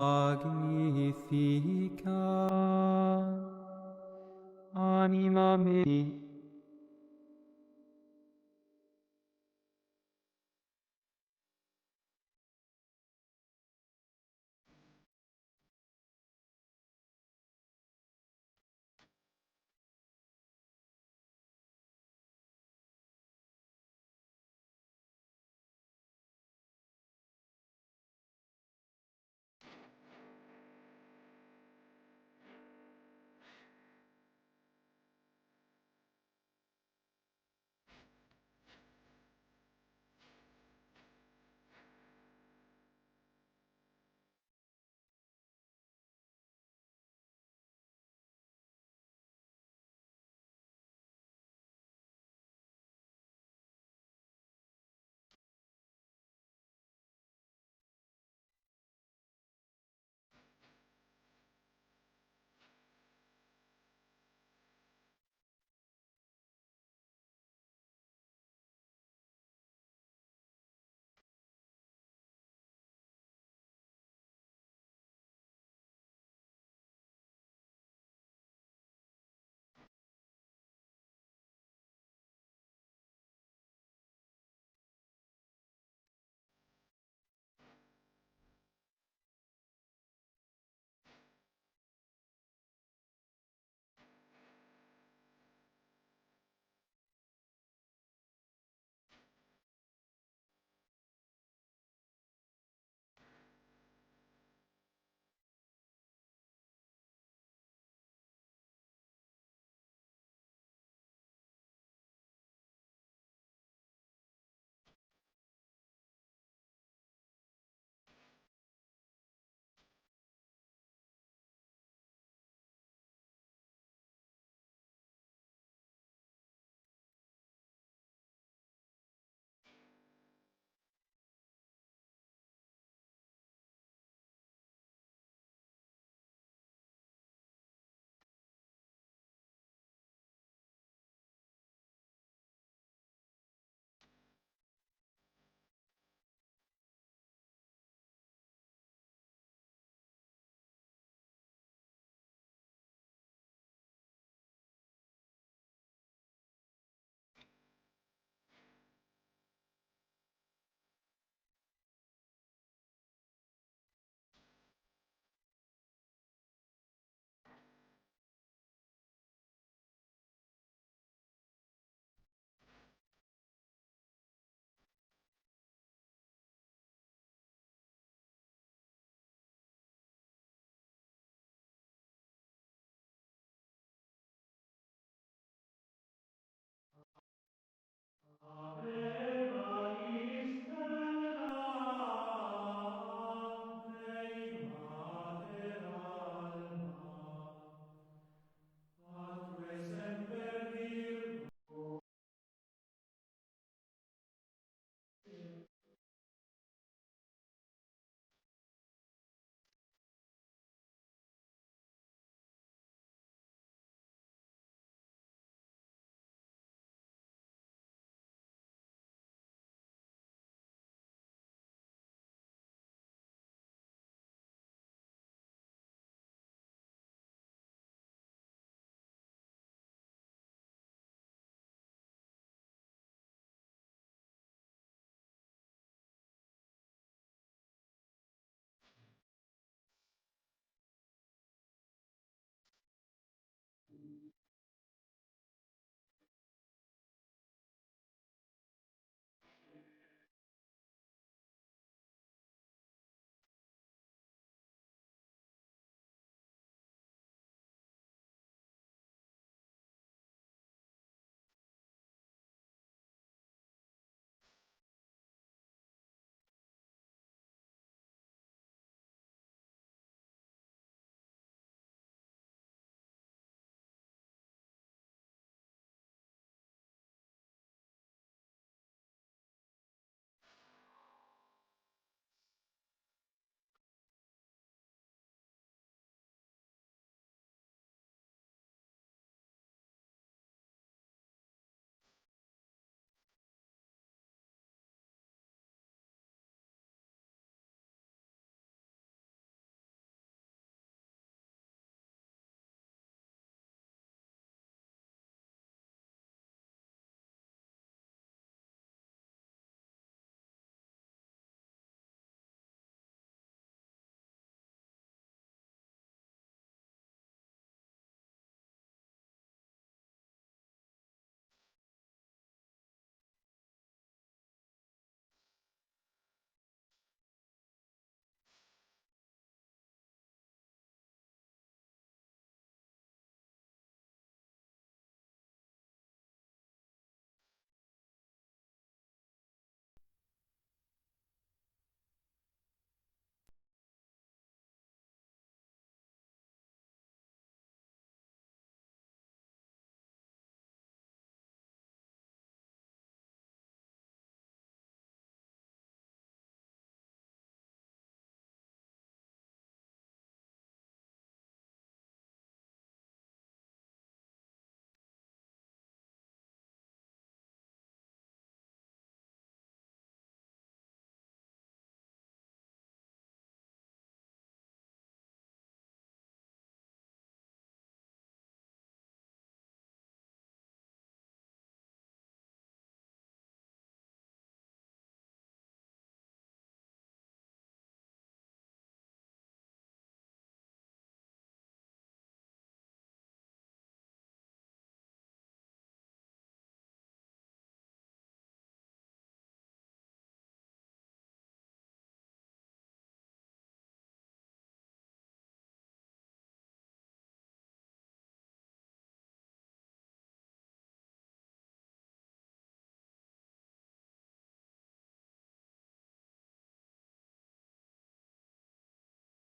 Magnificat anima mei.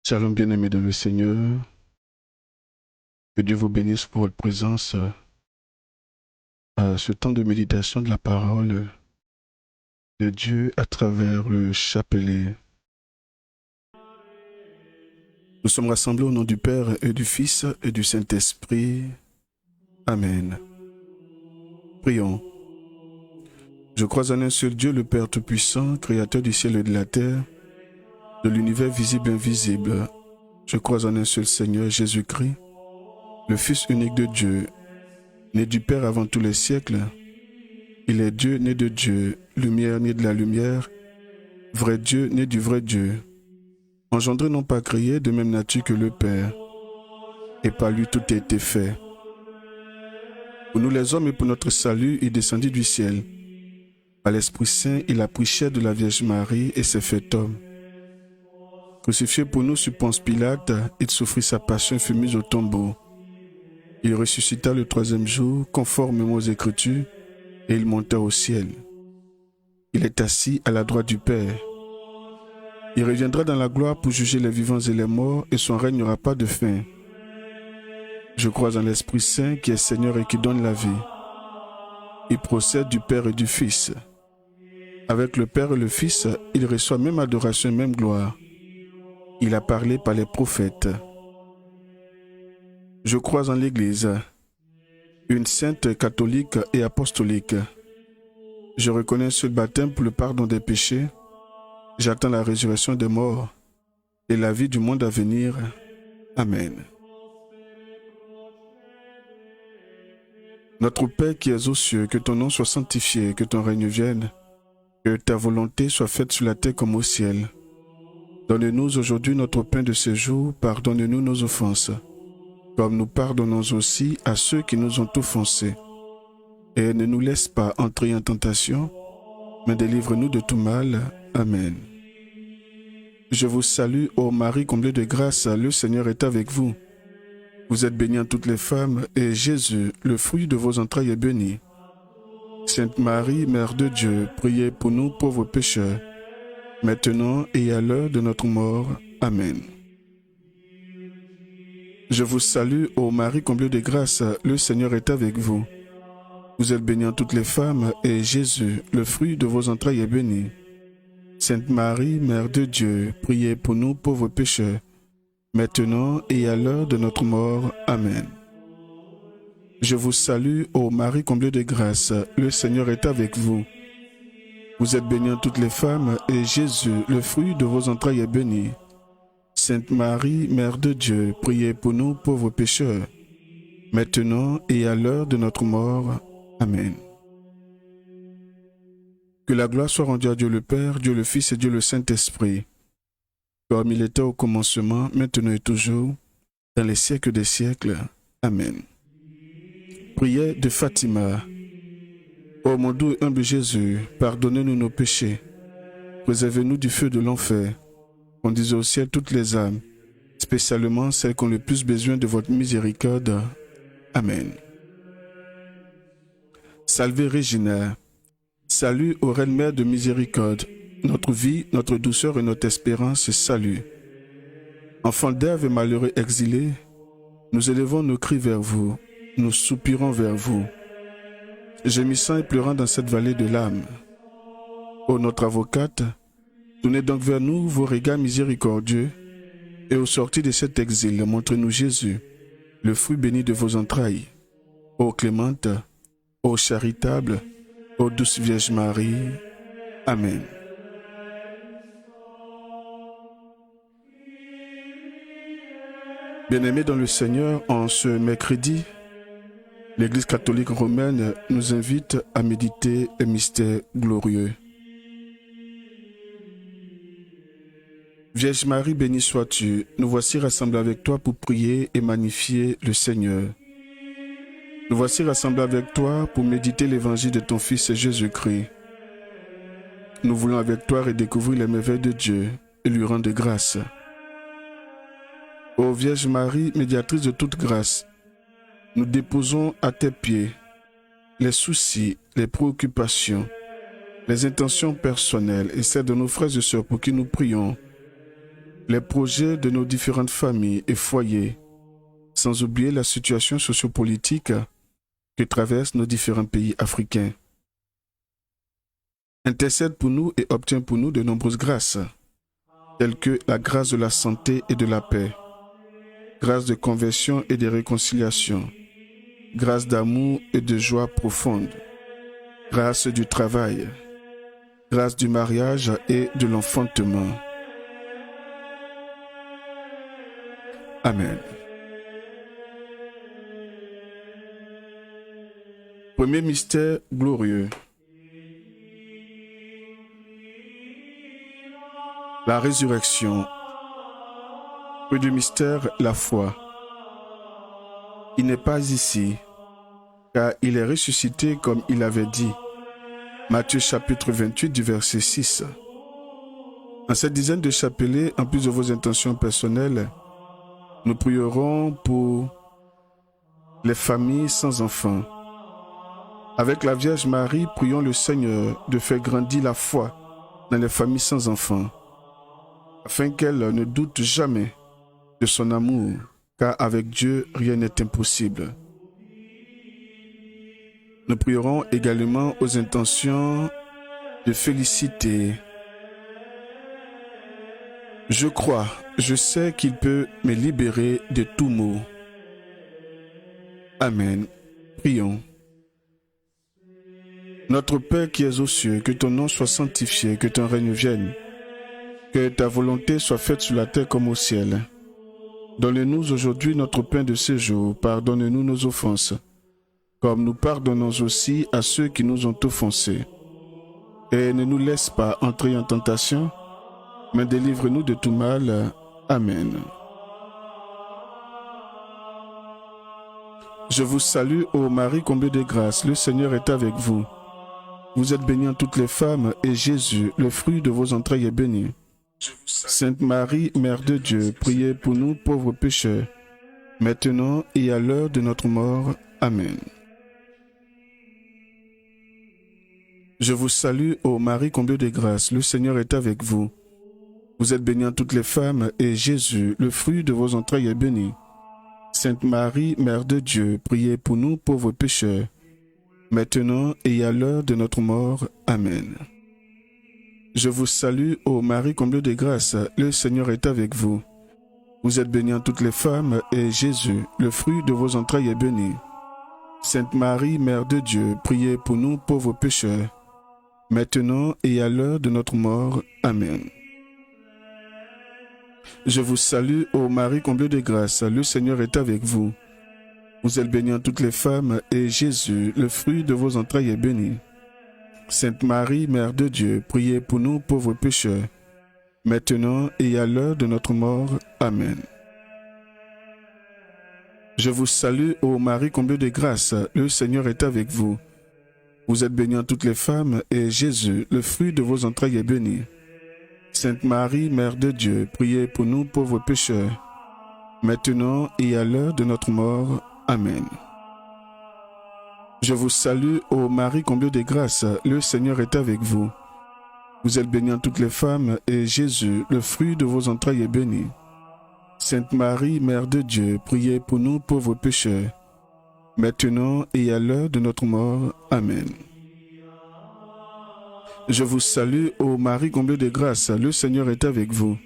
Shalom bien-aimés dans le Seigneur, que Dieu vous bénisse pour votre présence à ce temps de méditation de la parole de Dieu à travers le chapelet. Nous sommes rassemblés au nom du Père et du Fils et du Saint-Esprit. Amen. Prions. Je crois en un seul Dieu, le Père Tout-Puissant, Créateur du ciel et de la terre, de l'univers visible et invisible. Je crois en un seul Seigneur, Jésus-Christ, le Fils unique de Dieu, né du Père avant tous les siècles. Il est Dieu, né de Dieu, lumière, né de la lumière, vrai Dieu, né du vrai Dieu, engendré non pas créé, de même nature que le Père, et par lui tout a été fait. Pour nous les hommes et pour notre salut, il descendit du ciel. Par l'Esprit Saint, il a pris chair de la Vierge Marie et s'est fait homme. Crucifié pour nous sur Ponce Pilate, il souffrit sa passion et fut mis au tombeau. Il ressuscita le troisième jour, conformément aux Écritures, et il monta au ciel. Il est assis à la droite du Père. Il reviendra dans la gloire pour juger les vivants et les morts, et son règne n'aura pas de fin. Je crois en l'Esprit Saint qui est Seigneur et qui donne la vie. Il procède du Père et du Fils. Avec le Père et le Fils, il reçoit même adoration et même gloire. Il a parlé par les prophètes. Je crois en l'Église, une sainte catholique et apostolique. Je reconnais un seul baptême pour le pardon des péchés. J'attends la résurrection des morts et la vie du monde à venir. Amen. Notre Père qui es aux cieux, que ton nom soit sanctifié, que ton règne vienne, que ta volonté soit faite sur la terre comme au ciel. Donne-nous aujourd'hui notre pain de ce jour, pardonne-nous nos offenses, comme nous pardonnons aussi à ceux qui nous ont offensés. Et ne nous laisse pas entrer en tentation, mais délivre-nous de tout mal. Amen. Je vous salue, ô Marie comblée de grâce, le Seigneur est avec vous. Vous êtes bénie en toutes les femmes, et Jésus, le fruit de vos entrailles, est béni. Sainte Marie, Mère de Dieu, priez pour nous pauvres pécheurs, maintenant et à l'heure de notre mort. Amen. Je vous salue, ô Marie comblée de grâce, le Seigneur est avec vous. Vous êtes bénie en toutes les femmes, et Jésus, le fruit de vos entrailles, est béni. Sainte Marie, Mère de Dieu, priez pour nous pauvres pécheurs, maintenant et à l'heure de notre mort. Amen. Je vous salue, ô Marie comblée de grâce, le Seigneur est avec vous. Vous êtes bénie en toutes les femmes, et Jésus, le fruit de vos entrailles, est béni. Sainte Marie, Mère de Dieu, priez pour nous pauvres pécheurs, maintenant et à l'heure de notre mort. Amen. Que la gloire soit rendue à Dieu le Père, Dieu le Fils et Dieu le Saint-Esprit, comme il était au commencement, maintenant et toujours, dans les siècles des siècles. Amen. Prière de Fatima. Ô mon doux et humble Jésus, pardonnez-nous nos péchés, préservez-nous du feu de l'enfer, conduisez au ciel toutes les âmes, spécialement celles qui ont le plus besoin de votre miséricorde. Amen. Salve Regina. Salut ô Reine Mère de miséricorde, notre vie, notre douceur et notre espérance, salut. Enfants d'Ève et malheureux exilés, nous élevons nos cris vers vous, nous soupirons vers vous, gémissant et pleurant dans cette vallée de larmes. Ô notre avocate, tournez donc vers nous vos regards miséricordieux, et au sortir de cet exil, montrez-nous Jésus, le fruit béni de vos entrailles. Ô clémente, ô charitable, ô douce Vierge Marie. Amen. Bien-aimés dans le Seigneur, en ce mercredi, l'Église catholique romaine nous invite à méditer un mystère glorieux. Vierge Marie, bénie sois-tu, nous voici rassemblés avec toi pour prier et magnifier le Seigneur. Nous voici rassemblés avec toi pour méditer l'évangile de ton Fils Jésus-Christ. Nous voulons avec toi redécouvrir les merveilles de Dieu et lui rendre grâce. Ô Vierge Marie, médiatrice de toute grâce, nous déposons à tes pieds les soucis, les préoccupations, les intentions personnelles et celles de nos frères et sœurs pour qui nous prions. les projets de nos différentes familles et foyers, sans oublier la situation sociopolitique que traversent nos différents pays africains. Intercède pour nous et obtiens pour nous de nombreuses grâces, telles que la grâce de la santé et de la paix, grâce de conversion et de réconciliation, grâce d'amour et de joie profonde, grâce du travail, grâce du mariage et de l'enfantement. Amen. Premier mystère glorieux. La résurrection. Premier mystère, la foi. Il n'est pas ici, car il est ressuscité comme il avait dit. Matthieu chapitre 28 du verset 6. En cette dizaine de chapelets, en plus de vos intentions personnelles, nous prierons pour les familles sans enfants. Avec la Vierge Marie, prions le Seigneur de faire grandir la foi dans les familles sans enfants, afin qu'elles ne doutent jamais de son amour, car avec Dieu, rien n'est impossible. Nous prierons également aux intentions de féliciter. Je crois, je sais qu'il peut me libérer de tout maux. Amen. Prions. Notre Père qui es aux cieux, que ton nom soit sanctifié, que ton règne vienne, que ta volonté soit faite sur la terre comme au ciel. Donne-nous aujourd'hui notre pain de ce jour, pardonne-nous nos offenses, comme nous pardonnons aussi à ceux qui nous ont offensés. Et ne nous laisse pas entrer en tentation, mais délivre-nous de tout mal. Amen. Je vous salue, ô Marie, comblée de grâce, le Seigneur est avec vous. Vous êtes bénie en toutes les femmes, et Jésus, le fruit de vos entrailles, est béni. Sainte Marie, Mère de Dieu, priez pour nous pauvres pécheurs, maintenant et à l'heure de notre mort. Amen. Je vous salue, ô Marie, comblée de grâce, le Seigneur est avec vous. Vous êtes bénie en toutes les femmes, et Jésus, le fruit de vos entrailles, est béni. Sainte Marie, Mère de Dieu, priez pour nous pauvres pécheurs, maintenant et à l'heure de notre mort. Amen. Je vous salue, ô Marie, comblée de grâce, le Seigneur est avec vous. Vous êtes bénie en toutes les femmes, et Jésus, le fruit de vos entrailles, est béni. Sainte Marie, Mère de Dieu, priez pour nous pauvres pécheurs, maintenant et à l'heure de notre mort. Amen. Je vous salue, ô Marie, comblée de grâce, le Seigneur est avec vous. Vous êtes bénie en toutes les femmes, et Jésus, le fruit de vos entrailles, est béni. Sainte Marie, Mère de Dieu, priez pour nous pauvres pécheurs, maintenant et à l'heure de notre mort. Amen. Je vous salue, ô Marie, comblée de grâce, le Seigneur est avec vous. Vous êtes bénie en toutes les femmes, et Jésus, le fruit de vos entrailles, est béni. Sainte Marie, Mère de Dieu, priez pour nous pauvres pécheurs, maintenant et à l'heure de notre mort. Amen. Je vous salue, ô Marie, comblée de grâce, le Seigneur est avec vous. Vous êtes bénie en toutes les femmes, et Jésus, le fruit de vos entrailles, est béni. Sainte Marie, Mère de Dieu, priez pour nous pauvres pécheurs, maintenant et à l'heure de notre mort. Amen. Je vous salue, ô Marie, comblée de grâce, le Seigneur est avec vous.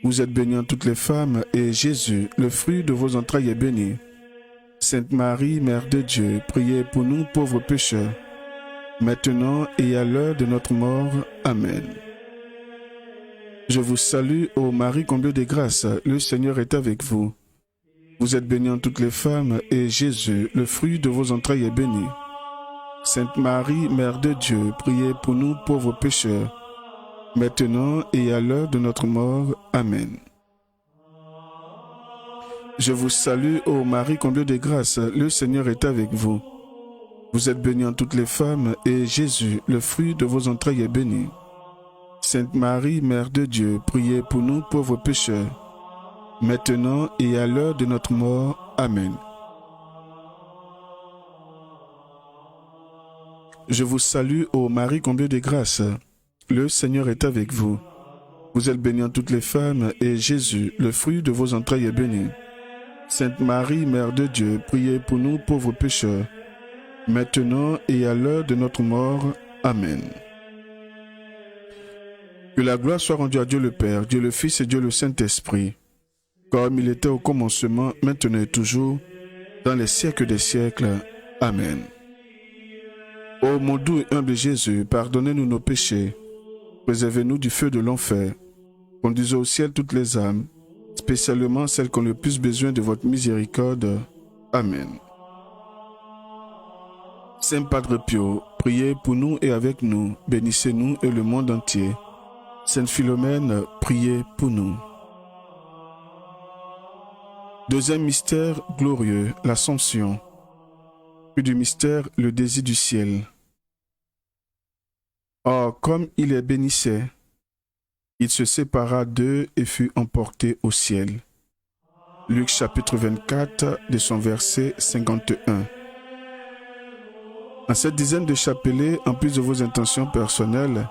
Vous êtes bénie en toutes les femmes, et Jésus, le fruit de vos entrailles, est béni. Sainte Marie, Mère de Dieu, priez pour nous pauvres pécheurs, maintenant et à l'heure de notre mort. Amen. Je vous salue, ô Marie, comblée de grâce, le Seigneur est avec vous. Vous êtes bénie en toutes les femmes, et Jésus, le fruit de vos entrailles, est béni. Sainte Marie, Mère de Dieu, priez pour nous pauvres pécheurs, maintenant et à l'heure de notre mort. Amen. Je vous salue, ô Marie, comblée de grâce, le Seigneur est avec vous. Vous êtes bénie en toutes les femmes, et Jésus, le fruit de vos entrailles, est béni. Sainte Marie, Mère de Dieu, priez pour nous pauvres pécheurs, maintenant et à l'heure de notre mort. Amen. Je vous salue, ô Marie, comblée de grâce, le Seigneur est avec vous. Vous êtes bénie entre toutes les femmes, et Jésus, le fruit de vos entrailles, est béni. Sainte Marie, Mère de Dieu, priez pour nous pauvres pécheurs, maintenant et à l'heure de notre mort. Amen. Que la gloire soit rendue à Dieu le Père, Dieu le Fils et Dieu le Saint-Esprit, comme il était au commencement, maintenant et toujours, dans les siècles des siècles. Amen. Ô mon doux et humble Jésus, pardonnez-nous nos péchés, préservez-nous du feu de l'enfer, conduisez au ciel toutes les âmes, spécialement celles qui ont le plus besoin de votre miséricorde. Amen. Saint Padre Pio, priez pour nous et avec nous, bénissez-nous et le monde entier. Sainte Philomène, priez pour nous. Deuxième mystère glorieux, l'Assomption. Puis du mystère, le désir du ciel. Or, comme il les bénissait, il se sépara d'eux et fut emporté au ciel. Luc chapitre 24, de son verset 51. En cette dizaine de chapelets, en plus de vos intentions personnelles,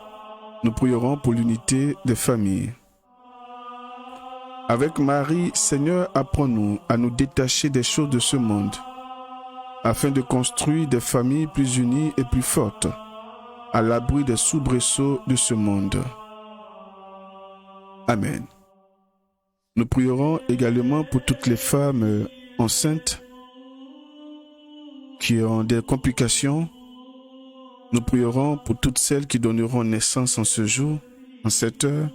nous prierons pour l'unité des familles. Avec Marie, Seigneur, apprends-nous à nous détacher des choses de ce monde, afin de construire des familles plus unies et plus fortes, à l'abri des soubresauts de ce monde. Amen. Nous prierons également pour toutes les femmes enceintes qui ont des complications. Nous prierons pour toutes celles qui donneront naissance en ce jour, en cette heure.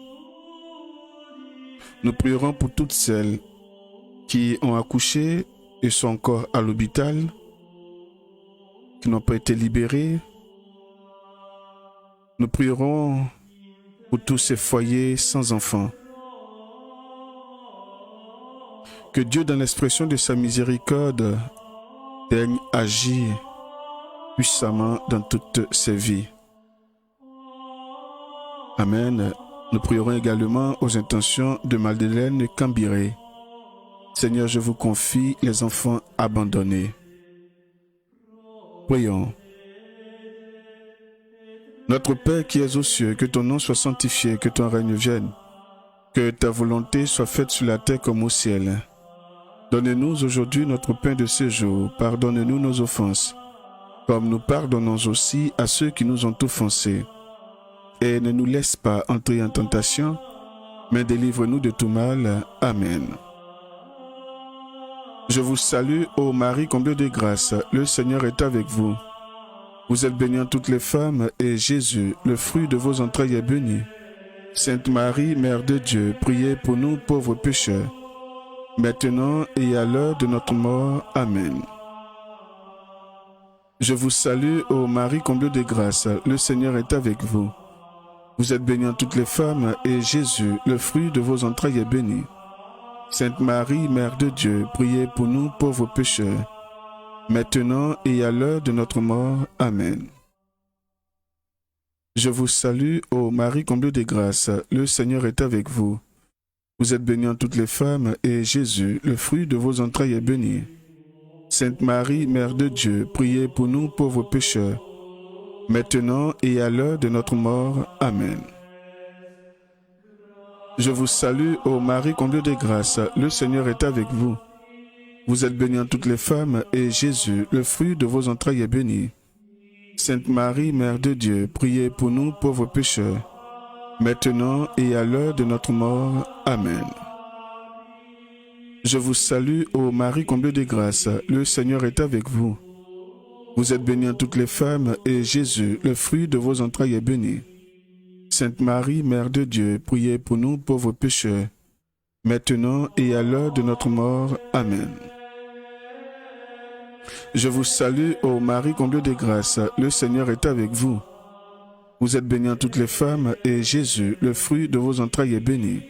Nous prierons pour toutes celles qui ont accouché et sont encore à l'hôpital, qui n'ont pas été libérées. Nous prierons pour tous ces foyers sans enfants. Que Dieu, dans l'expression de sa miséricorde, daigne agir puissamment dans toutes ces vies. Amen. Nous prierons également aux intentions de Madeleine Cambiré. Seigneur, je vous confie les enfants abandonnés. Prions. Notre Père qui es aux cieux, que ton nom soit sanctifié, que ton règne vienne, que ta volonté soit faite sur la terre comme au ciel. Donne-nous aujourd'hui notre pain de ce jour, pardonne-nous nos offenses, comme nous pardonnons aussi à ceux qui nous ont offensés. Et ne nous laisse pas entrer en tentation, mais délivre-nous de tout mal. Amen. Je vous salue, ô Marie, comblée de grâce, le Seigneur est avec vous. Vous êtes bénie entre toutes les femmes, et Jésus, le fruit de vos entrailles, est béni. Sainte Marie, Mère de Dieu, priez pour nous pauvres pécheurs, maintenant et à l'heure de notre mort. Amen. Je vous salue, ô Marie, comblée de grâce, le Seigneur est avec vous. Vous êtes bénie entre toutes les femmes, et Jésus, le fruit de vos entrailles, est béni. Sainte Marie, Mère de Dieu, priez pour nous pauvres pécheurs, maintenant et à l'heure de notre mort. Amen. Je vous salue, ô Marie, comblée de grâce, le Seigneur est avec vous. Vous êtes bénie entre toutes les femmes, et Jésus, le fruit de vos entrailles, est béni. Sainte Marie, Mère de Dieu, priez pour nous pauvres pécheurs, maintenant et à l'heure de notre mort. Amen. Je vous salue, ô Marie, comblée de grâce, le Seigneur est avec vous. Vous êtes bénie entre toutes les femmes, et Jésus, le fruit de vos entrailles, est béni. Sainte Marie, Mère de Dieu, priez pour nous pauvres pécheurs, maintenant et à l'heure de notre mort. Amen. Je vous salue, ô Marie, comblée de grâce, le Seigneur est avec vous. Vous êtes bénie entre toutes les femmes, et Jésus, le fruit de vos entrailles, est béni. Sainte Marie, Mère de Dieu, priez pour nous pauvres pécheurs, maintenant et à l'heure de notre mort. Amen. Je vous salue, ô Marie, comblée de grâce, le Seigneur est avec vous. Vous êtes bénie entre toutes les femmes, et Jésus, le fruit de vos entrailles, est béni.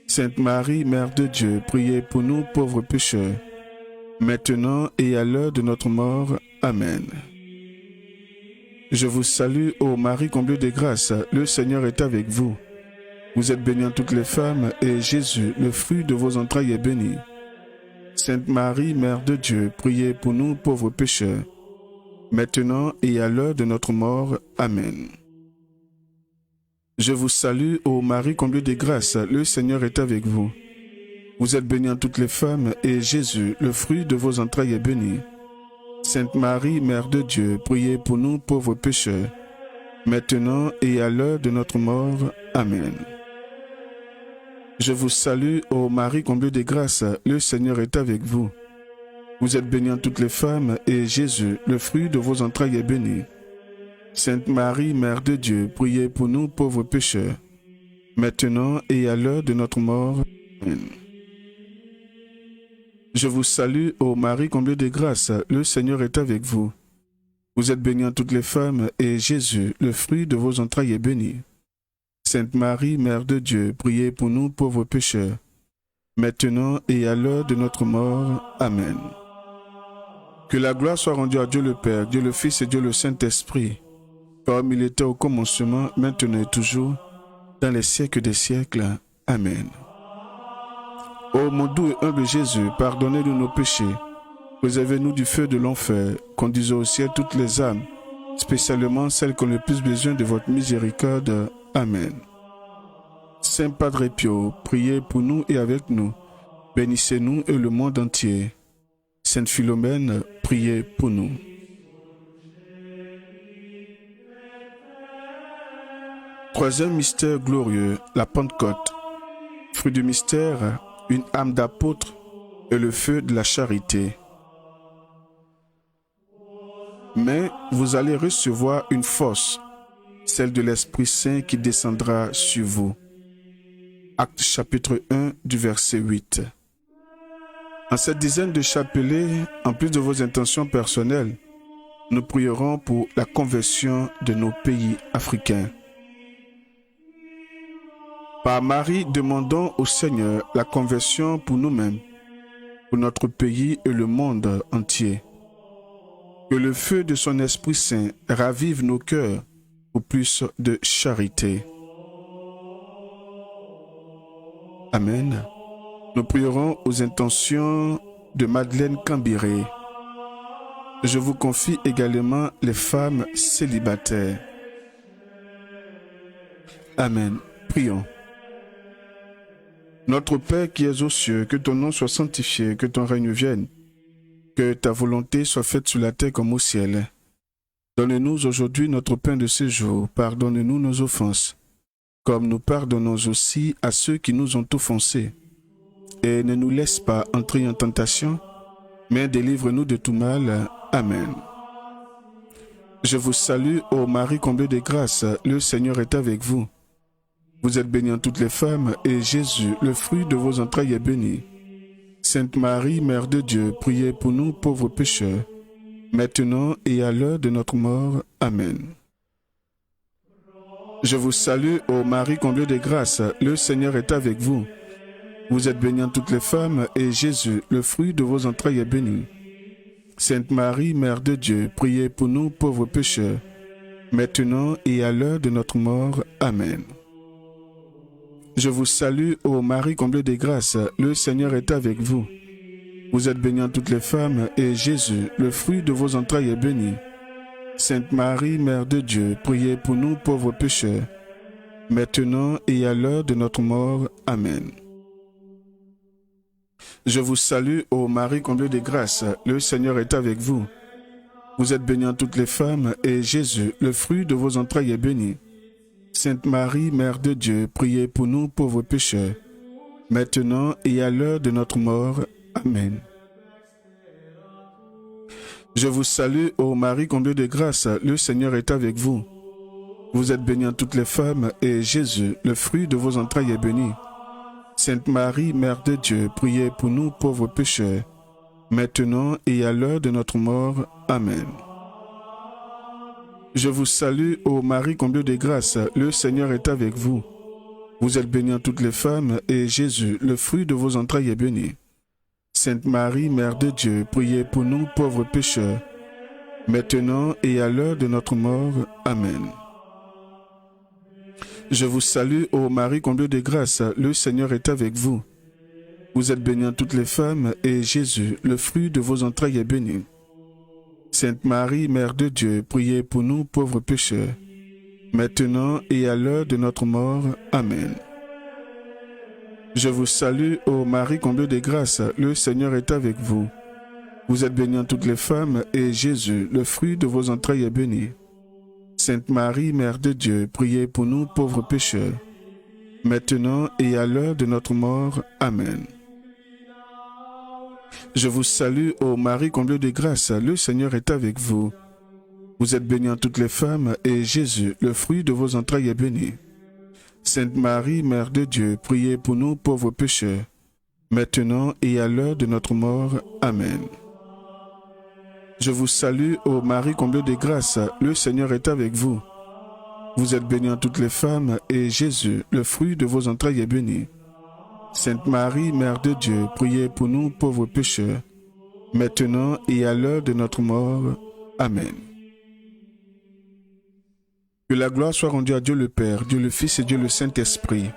Sainte Marie, Mère de Dieu, priez pour nous pauvres pécheurs, maintenant et à l'heure de notre mort. Amen. Je vous salue, ô Marie, comblée de grâce, le Seigneur est avec vous. Vous êtes bénie entre toutes les femmes, et Jésus, le fruit de vos entrailles, est béni. Sainte Marie, Mère de Dieu, priez pour nous pauvres pécheurs, maintenant et à l'heure de notre mort. Amen. Je vous salue, ô Marie, comblée de grâce, le Seigneur est avec vous. Vous êtes bénie entre toutes les femmes, et Jésus, le fruit de vos entrailles, est béni. Sainte Marie, Mère de Dieu, priez pour nous pauvres pécheurs, maintenant et à l'heure de notre mort. Amen. Je vous salue, ô Marie, comblée de grâce, le Seigneur est avec vous. Vous êtes bénie entre toutes les femmes, et Jésus, le fruit de vos entrailles, est béni. Sainte Marie, Mère de Dieu, priez pour nous pauvres pécheurs, maintenant et à l'heure de notre mort. Amen. Je vous salue, ô Marie, comblée de grâce, le Seigneur est avec vous. Vous êtes bénie entre toutes les femmes, et Jésus, le fruit de vos entrailles, est béni. Sainte Marie, Mère de Dieu, priez pour nous pauvres pécheurs, maintenant et à l'heure de notre mort. Amen. Que la gloire soit rendue à Dieu le Père, Dieu le Fils et Dieu le Saint-Esprit, comme il était au commencement, maintenant et toujours, dans les siècles des siècles. Amen. Ô mon doux et humble Jésus, pardonnez-nous nos péchés, préservez-nous du feu de l'enfer, conduisez au ciel toutes les âmes, spécialement celles qui ont le plus besoin de votre miséricorde. Amen. Saint Padre Pio, priez pour nous et avec nous, bénissez-nous et le monde entier. Sainte Philomène, priez pour nous. Troisième mystère glorieux, la Pentecôte. Fruit du mystère, une âme d'apôtre et le feu de la charité. Mais vous allez recevoir une force, celle de l'Esprit Saint qui descendra sur vous. Actes chapitre 1 du verset 8. En cette dizaine de chapelets, en plus de vos intentions personnelles, nous prierons pour la conversion de nos pays africains. Par Marie, demandons au Seigneur la conversion pour nous-mêmes, pour notre pays et le monde entier. Que le feu de son Esprit Saint ravive nos cœurs pour plus de charité. Amen. Nous prierons aux intentions de Madeleine Cambiré. Je vous confie également les femmes célibataires. Amen. Prions. Notre Père qui es aux cieux, que ton nom soit sanctifié, que ton règne vienne, que ta volonté soit faite sur la terre comme au ciel. Donne-nous aujourd'hui notre pain de ce jour, pardonne-nous nos offenses, comme nous pardonnons aussi à ceux qui nous ont offensés. Et ne nous laisse pas entrer en tentation, mais délivre-nous de tout mal. Amen. Je vous salue, ô Marie comblée de grâce, le Seigneur est avec vous. Vous êtes bénie entre toutes les femmes, et Jésus, le fruit de vos entrailles, est béni. Sainte Marie, Mère de Dieu, priez pour nous pauvres pécheurs, maintenant et à l'heure de notre mort. Amen. Je vous salue, ô Marie comblée de grâce, le Seigneur est avec vous. Vous êtes bénie entre toutes les femmes, et Jésus, le fruit de vos entrailles, est béni. Sainte Marie, Mère de Dieu, priez pour nous pauvres pécheurs, maintenant et à l'heure de notre mort. Amen. Je vous salue, ô Marie comblée de grâce, le Seigneur est avec vous. Vous êtes bénie entre toutes les femmes, et Jésus, le fruit de vos entrailles, est béni. Sainte Marie, Mère de Dieu, priez pour nous pauvres pécheurs, maintenant et à l'heure de notre mort. Amen. Je vous salue, ô Marie comblée de grâce, le Seigneur est avec vous. Vous êtes bénie entre toutes les femmes, et Jésus, le fruit de vos entrailles, est béni. Sainte Marie, Mère de Dieu, priez pour nous pauvres pécheurs, maintenant et à l'heure de notre mort. Amen. Je vous salue, ô Marie comblée de grâce, le Seigneur est avec vous. Vous êtes bénie entre toutes les femmes, et Jésus, le fruit de vos entrailles, est béni. Sainte Marie, Mère de Dieu, priez pour nous pauvres pécheurs, maintenant et à l'heure de notre mort. Amen. Je vous salue, ô Marie comblée de grâce, le Seigneur est avec vous. Vous êtes bénie entre toutes les femmes, et Jésus, le fruit de vos entrailles, est béni. Sainte Marie, Mère de Dieu, priez pour nous pauvres pécheurs, maintenant et à l'heure de notre mort. Amen. Je vous salue, ô Marie comblée de grâce, le Seigneur est avec vous. Vous êtes bénie entre toutes les femmes, et Jésus, le fruit de vos entrailles, est béni. Sainte Marie, Mère de Dieu, priez pour nous pauvres pécheurs, maintenant et à l'heure de notre mort. Amen. Je vous salue, ô Marie comblée de grâce, le Seigneur est avec vous. Vous êtes bénie en toutes les femmes, et Jésus, le fruit de vos entrailles, est béni. Sainte Marie, Mère de Dieu, priez pour nous pauvres pécheurs, maintenant et à l'heure de notre mort. Amen. Je vous salue, ô Marie comblée de grâce, le Seigneur est avec vous. Vous êtes bénie en toutes les femmes, et Jésus, le fruit de vos entrailles, est béni. Sainte Marie, Mère de Dieu, priez pour nous pauvres pécheurs, maintenant et à l'heure de notre mort. Amen. Je vous salue, ô Marie comblée de grâce, le Seigneur est avec vous. Vous êtes bénie en toutes les femmes, et Jésus, le fruit de vos entrailles, est béni. Sainte Marie, Mère de Dieu, priez pour nous pauvres pécheurs, maintenant et à l'heure de notre mort. Amen. Que la gloire soit rendue à Dieu le Père, Dieu le Fils et Dieu le Saint-Esprit,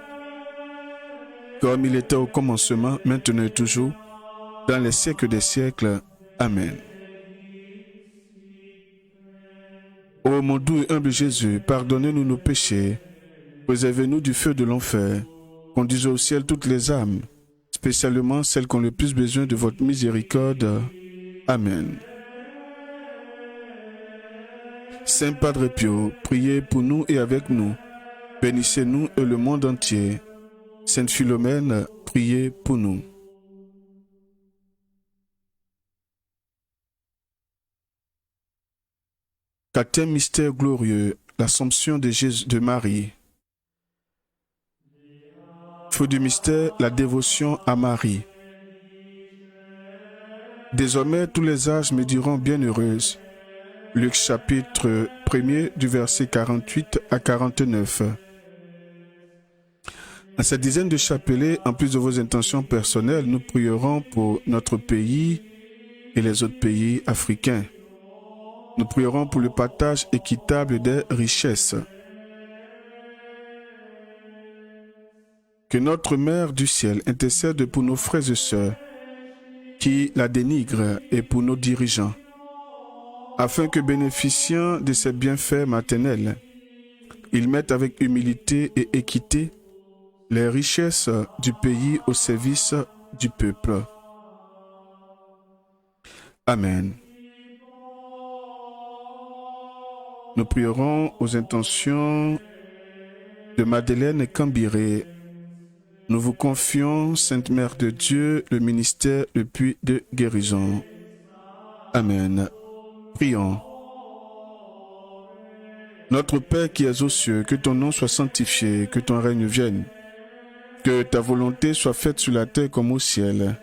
comme il était au commencement, maintenant et toujours, dans les siècles des siècles. Amen. Ô mon doux et humble Jésus, pardonnez-nous nos péchés, préservez-nous du feu de l'enfer, conduisez au ciel toutes les âmes, spécialement celles qui ont le plus besoin de votre miséricorde. Amen. Saint Padre Pio, priez pour nous et avec nous. Bénissez-nous et le monde entier. Sainte Philomène, priez pour nous. Quatrième mystère glorieux, l'Assomption de Jésus, de Marie. Fruit du mystère, la dévotion à Marie. Désormais, tous les âges me diront bienheureuse. Luc chapitre 1er du verset 48 à 49. À cette dizaine de chapelets, en plus de vos intentions personnelles, nous prierons pour notre pays et les autres pays africains. Nous prierons pour le partage équitable des richesses. Que notre Mère du ciel intercède pour nos frères et sœurs qui la dénigrent et pour nos dirigeants, afin que bénéficiant de ses bienfaits maternels, ils mettent avec humilité et équité les richesses du pays au service du peuple. Amen. Nous prierons aux intentions de Madeleine Cambiré. Nous vous confions, Sainte Mère de Dieu, le ministère, le puits de guérison. Amen. Prions. Notre Père qui es aux cieux, que ton nom soit sanctifié, que ton règne vienne, que ta volonté soit faite sur la terre comme au ciel.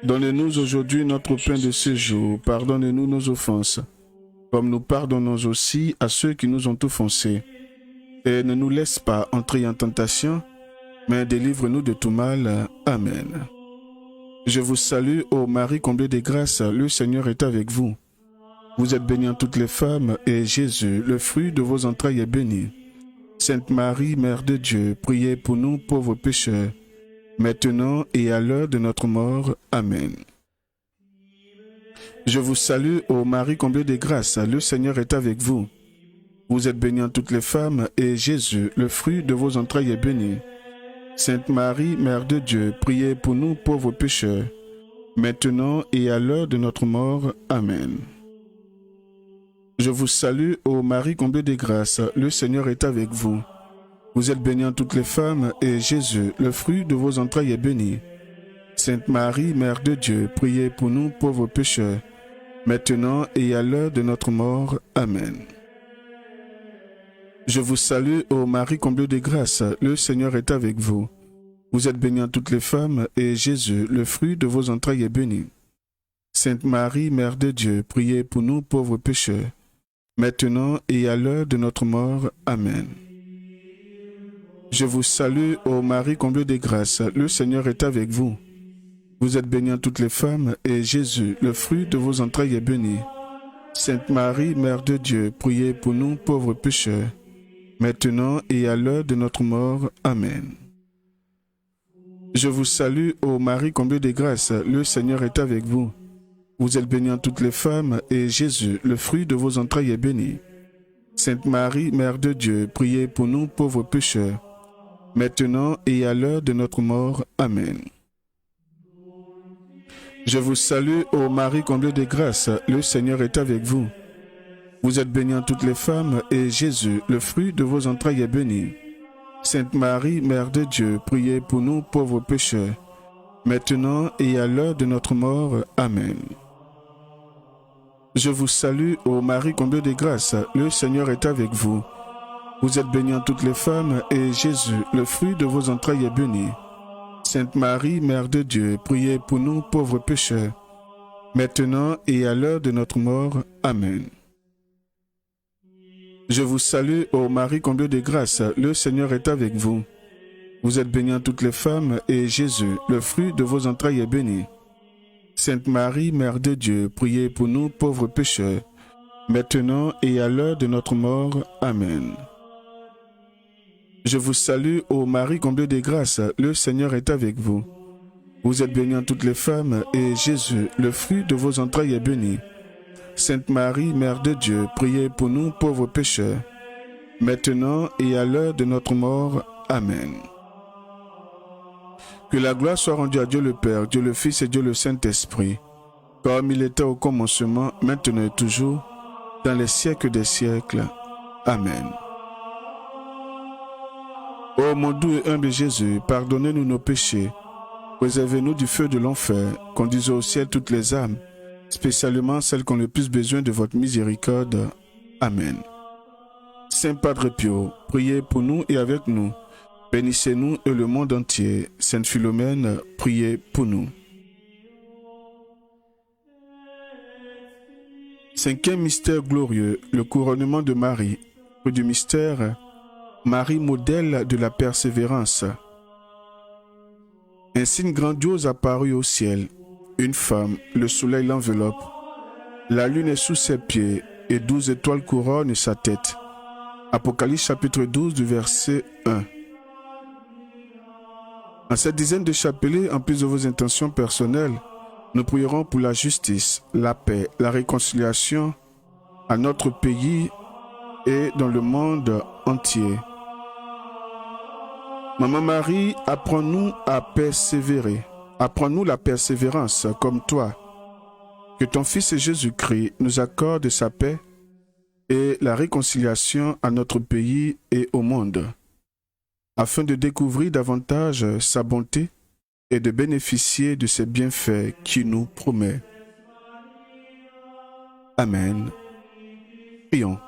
Donne-nous aujourd'hui notre pain de ce jour, pardonne-nous nos offenses, comme nous pardonnons aussi à ceux qui nous ont offensés. Et ne nous laisse pas entrer en tentation, mais délivre-nous de tout mal. Amen. Je vous salue, ô Marie comblée de grâce, le Seigneur est avec vous. Vous êtes bénie en toutes les femmes, et Jésus, le fruit de vos entrailles, est béni. Sainte Marie, Mère de Dieu, priez pour nous pauvres pécheurs, maintenant et à l'heure de notre mort. Amen. Je vous salue, ô Marie comblée de grâce, le Seigneur est avec vous. Vous êtes bénie en toutes les femmes, et Jésus, le fruit de vos entrailles, est béni. Sainte Marie, Mère de Dieu, priez pour nous pauvres pécheurs, maintenant et à l'heure de notre mort. Amen. Je vous salue, ô Marie comblée de grâce, le Seigneur est avec vous. Vous êtes bénie en toutes les femmes, et Jésus, le fruit de vos entrailles, est béni. Sainte Marie, Mère de Dieu, priez pour nous pauvres pécheurs, maintenant et à l'heure de notre mort. Amen. Je vous salue, ô Marie comblée de grâce, le Seigneur est avec vous. Vous êtes bénie en toutes les femmes, et Jésus, le fruit de vos entrailles, est béni. Sainte Marie, Mère de Dieu, priez pour nous pauvres pécheurs, maintenant et à l'heure de notre mort. Amen. Je vous salue, ô Marie comblée de grâce, le Seigneur est avec vous. Vous êtes bénie en toutes les femmes, et Jésus, le fruit de vos entrailles, est béni. Sainte Marie, Mère de Dieu, priez pour nous pauvres pécheurs, maintenant et à l'heure de notre mort. Amen. Je vous salue, ô Marie comblée de grâce, le Seigneur est avec vous. Vous êtes bénie en toutes les femmes, et Jésus, le fruit de vos entrailles, est béni. Sainte Marie, Mère de Dieu, priez pour nous pauvres pécheurs, maintenant et à l'heure de notre mort. Amen. Je vous salue, ô Marie comblée de grâce, le Seigneur est avec vous. Vous êtes bénie en toutes les femmes, et Jésus, le fruit de vos entrailles, est béni. Sainte Marie, Mère de Dieu, priez pour nous pauvres pécheurs, maintenant et à l'heure de notre mort. Amen. Je vous salue, ô Marie comblée de grâce, le Seigneur est avec vous. Vous êtes bénie en toutes les femmes, et Jésus, le fruit de vos entrailles, est béni. Sainte Marie, Mère de Dieu, priez pour nous pauvres pécheurs, maintenant et à l'heure de notre mort. Amen. Je vous salue, ô Marie comblée de grâce, le Seigneur est avec vous. Vous êtes bénie en toutes les femmes, et Jésus, le fruit de vos entrailles, est béni. Sainte Marie, Mère de Dieu, priez pour nous pauvres pécheurs, maintenant et à l'heure de notre mort. Amen. Je vous salue, ô Marie comblée de grâce, le Seigneur est avec vous. Vous êtes bénie en toutes les femmes, et Jésus, le fruit de vos entrailles, est béni. Sainte Marie, Mère de Dieu, priez pour nous pauvres pécheurs, maintenant et à l'heure de notre mort. Amen. Que la gloire soit rendue à Dieu le Père, Dieu le Fils et Dieu le Saint-Esprit, comme il était au commencement, maintenant et toujours, dans les siècles des siècles. Amen. Ô mon doux et humble Jésus, pardonnez-nous nos péchés, préservez-nous du feu de l'enfer, conduisez au ciel toutes les âmes, spécialement celles qui ont le plus besoin de votre miséricorde. Amen. Saint Padre Pio, priez pour nous et avec nous. Bénissez-nous et le monde entier. Sainte Philomène, priez pour nous. Cinquième mystère glorieux, le couronnement de Marie. Fruit du mystère, Marie, modèle de la persévérance. Un signe grandiose apparut au ciel. Une femme, le soleil l'enveloppe. La lune est sous ses pieds et 12 étoiles couronnent sa tête. Apocalypse chapitre 12 du verset 1. En cette dizaine de chapelets, en plus de vos intentions personnelles, nous prierons pour la justice, la paix, la réconciliation à notre pays et dans le monde entier. Maman Marie, apprends-nous à persévérer. Apprends-nous la persévérance comme toi. Que ton Fils Jésus-Christ nous accorde sa paix et la réconciliation à notre pays et au monde, afin de découvrir davantage sa bonté et de bénéficier de ses bienfaits qu'il nous promet. Amen. Prions.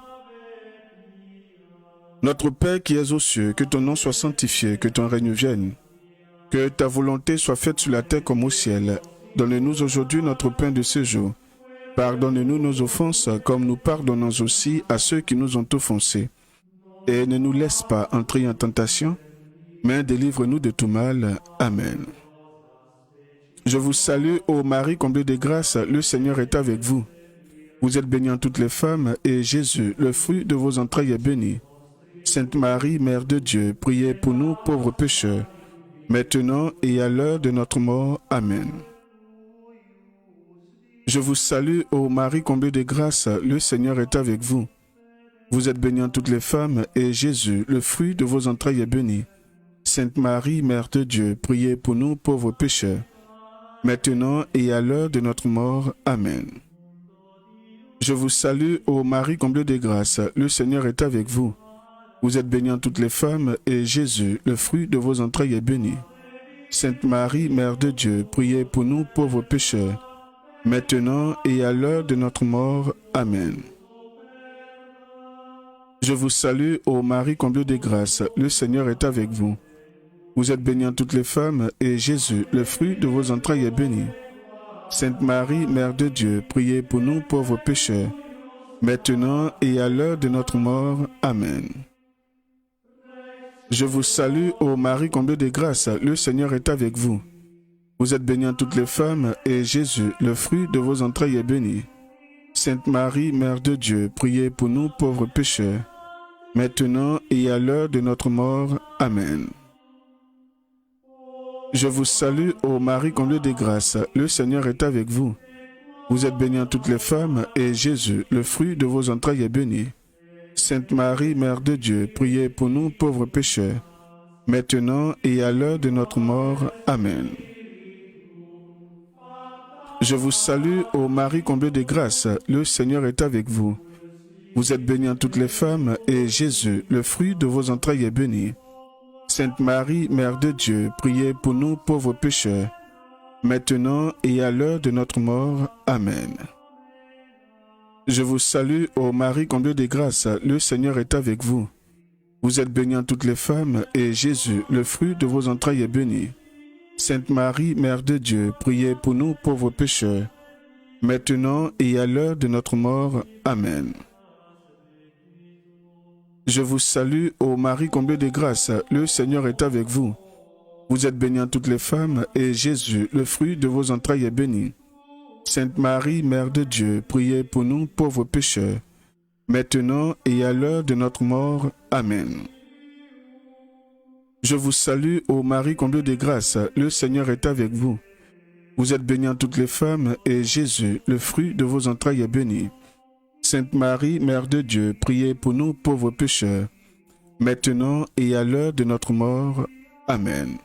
Notre Père qui es aux cieux, que ton nom soit sanctifié, que ton règne vienne, que ta volonté soit faite sur la terre comme au ciel. Donne-nous aujourd'hui notre pain de ce jour. Pardonne-nous nos offenses, comme nous pardonnons aussi à ceux qui nous ont offensés. Et ne nous laisse pas entrer en tentation, mais délivre-nous de tout mal. Amen. Je vous salue, ô Marie comblée de grâce, le Seigneur est avec vous. Vous êtes bénie en toutes les femmes, et Jésus, le fruit de vos entrailles, est béni. Sainte Marie, Mère de Dieu, priez pour nous pauvres pécheurs, maintenant et à l'heure de notre mort. Amen. Je vous salue, ô Marie comblée de grâce, le Seigneur est avec vous. Vous êtes bénie en toutes les femmes, et Jésus, le fruit de vos entrailles, est béni. Sainte Marie, Mère de Dieu, priez pour nous pauvres pécheurs, maintenant et à l'heure de notre mort. Amen. Je vous salue, ô Marie comblée de grâce, le Seigneur est avec vous. Vous êtes bénie en toutes les femmes, et Jésus, le fruit de vos entrailles, est béni. Sainte Marie, Mère de Dieu, priez pour nous pauvres pécheurs, maintenant et à l'heure de notre mort. Amen. Je vous salue, ô Marie comblée de grâce, le Seigneur est avec vous. Vous êtes bénie en toutes les femmes, et Jésus, le fruit de vos entrailles, est béni. Sainte Marie, Mère de Dieu, priez pour nous pauvres pécheurs, maintenant et à l'heure de notre mort. Amen. Je vous salue, ô Marie comblée de grâce, le Seigneur est avec vous. Vous êtes bénie en toutes les femmes, et Jésus, le fruit de vos entrailles, est béni. Sainte Marie, Mère de Dieu, priez pour nous pauvres pécheurs, maintenant et à l'heure de notre mort. Amen. Je vous salue, ô Marie comblée de grâce, le Seigneur est avec vous. Vous êtes bénie en toutes les femmes, et Jésus, le fruit de vos entrailles, est béni. Sainte Marie, Mère de Dieu, priez pour nous pauvres pécheurs, maintenant et à l'heure de notre mort. Amen. Je vous salue, ô Marie comblée de grâce, le Seigneur est avec vous. Vous êtes bénie en toutes les femmes, et Jésus, le fruit de vos entrailles, est béni. Sainte Marie, Mère de Dieu, priez pour nous pauvres pécheurs, maintenant et à l'heure de notre mort. Amen. Je vous salue, ô Marie comblée de grâce, le Seigneur est avec vous. Vous êtes bénie en toutes les femmes, et Jésus, le fruit de vos entrailles, est béni. Sainte Marie, Mère de Dieu, priez pour nous pauvres pécheurs, maintenant et à l'heure de notre mort. Amen. Je vous salue, ô Marie comblée de grâce, le Seigneur est avec vous. Vous êtes bénie en toutes les femmes, et Jésus, le fruit de vos entrailles, est béni. Sainte Marie, Mère de Dieu, priez pour nous pauvres pécheurs, maintenant et à l'heure de notre mort. Amen. Je vous salue, ô Marie comblée de grâce, le Seigneur est avec vous. Vous êtes bénie en toutes les femmes, et Jésus, le fruit de vos entrailles, est béni. Sainte Marie, Mère de Dieu, priez pour nous pauvres pécheurs, maintenant et à l'heure de notre mort. Amen.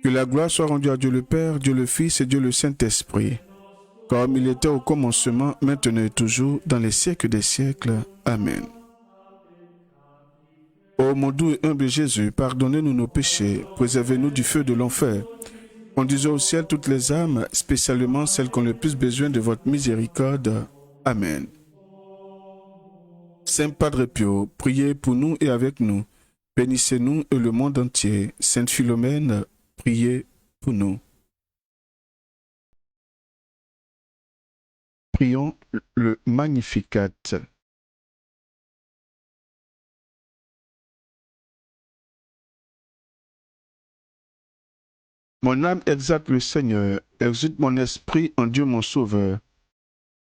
Que la gloire soit rendue à Dieu le Père, Dieu le Fils et Dieu le Saint-Esprit, comme il était au commencement, maintenant et toujours, dans les siècles des siècles. Amen. Ô mon doux et humble Jésus, pardonnez-nous nos péchés, préservez-nous du feu de l'enfer, conduisez au ciel toutes les âmes, spécialement celles qui ont le plus besoin de votre miséricorde. Amen. Saint Padre Pio, priez pour nous et avec nous. Bénissez-nous et le monde entier. Sainte Philomène, priez pour nous. Prions le Magnificat. Mon âme exalte le Seigneur, exulte mon esprit en Dieu mon Sauveur.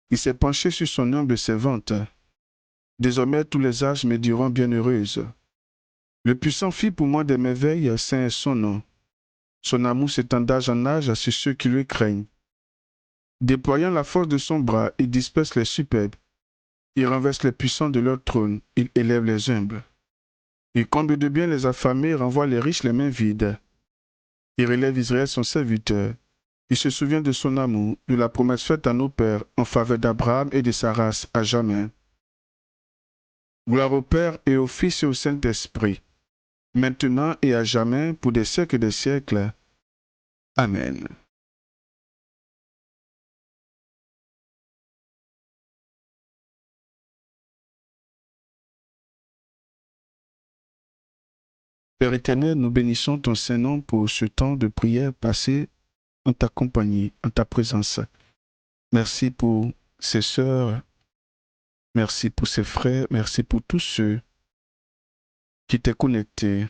Il s'est penché sur son humble servante. Désormais tous les âges me diront bienheureuse. Le puissant fit pour moi des merveilles, saint est son nom. Son amour s'étend d'âge en âge sur ceux qui le craignent. Déployant la force de son bras, il disperse les superbes. Il renverse les puissants de leur trône, il élève les humbles. Il comble de bien les affamés, renvoie les riches les mains vides. Il relève Israël son serviteur. Il se souvient de son amour, de la promesse faite à nos pères en faveur d'Abraham et de sa race à jamais. Gloire au Père et au Fils et au Saint-Esprit, maintenant et à jamais, pour des siècles et des siècles. Amen. Père éternel, nous bénissons ton Saint-Nom pour ce temps de prière passé en ta compagnie, en ta présence. Merci pour ces sœurs, merci pour ces frères, merci pour tous ceux qui t'est connectés.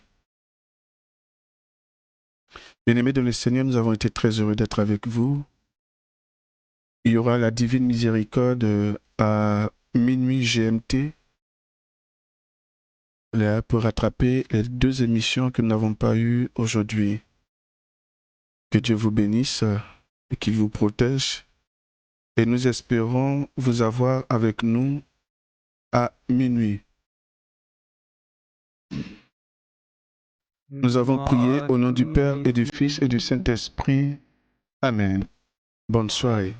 Bien-aimés dans le Seigneur, nous avons été très heureux d'être avec vous. Il y aura la divine miséricorde à minuit GMT. Là, pour rattraper les 2 émissions que nous n'avons pas eues aujourd'hui. Que Dieu vous bénisse et qu'il vous protège. Et nous espérons vous avoir avec nous à minuit. Nous avons prié au nom du Père et du Fils et du Saint-Esprit. Amen. Bonne soirée.